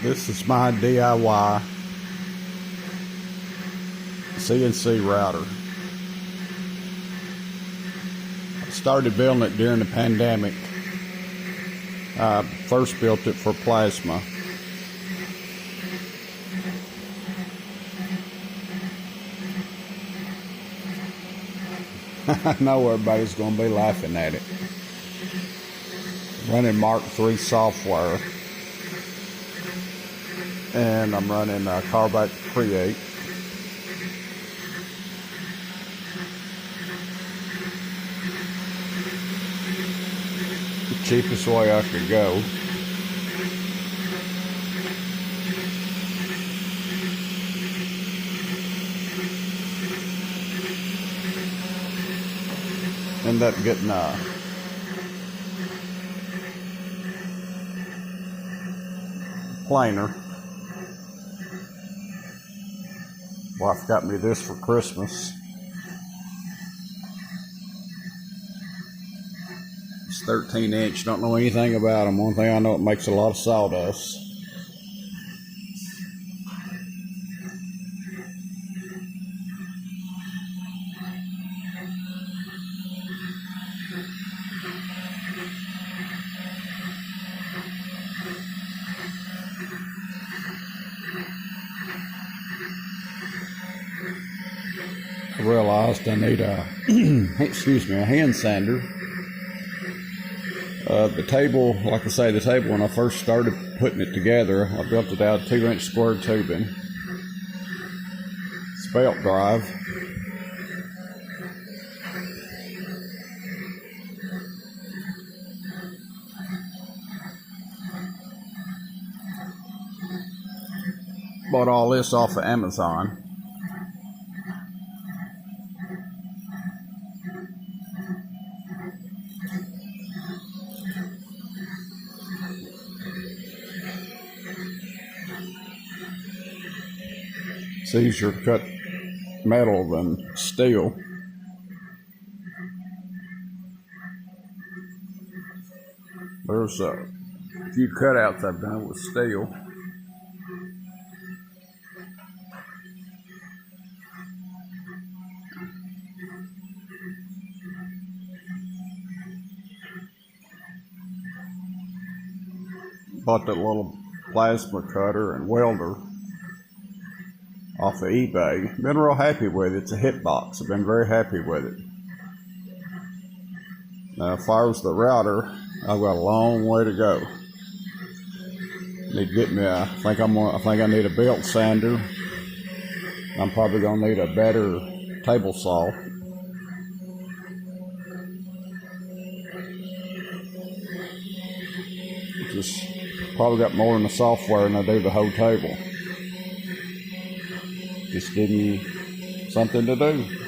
This is my DIY CNC router. I started building it during the pandemic. I first built it for plasma. I know everybody's going to be laughing at it. Running Mark III software, and I'm running Carbide Create. The cheapest way I could go. End up getting a planer. Wife got me this for Christmas. It's 13-inch. Don't know anything about them. One thing I know, it makes a lot of sawdust. I realized I need a a hand sander. The table, like I say, the table, when I first started putting it together, I built it out of 2-inch square tubing. It's belt drive. Bought all this off of Amazon. It's easier to cut metal than steel. There's a few cutouts I've done with steel. Bought that little plasma cutter and welder off of eBay. Been real happy with it. It's a Hitbox. I've been very happy with it. Now, as far as the router, I've got a long way to go. Need to get me I think I need a belt sander. I'm probably gonna need a better table saw. Just probably got more in the software than I do the whole table. Just give me something to do.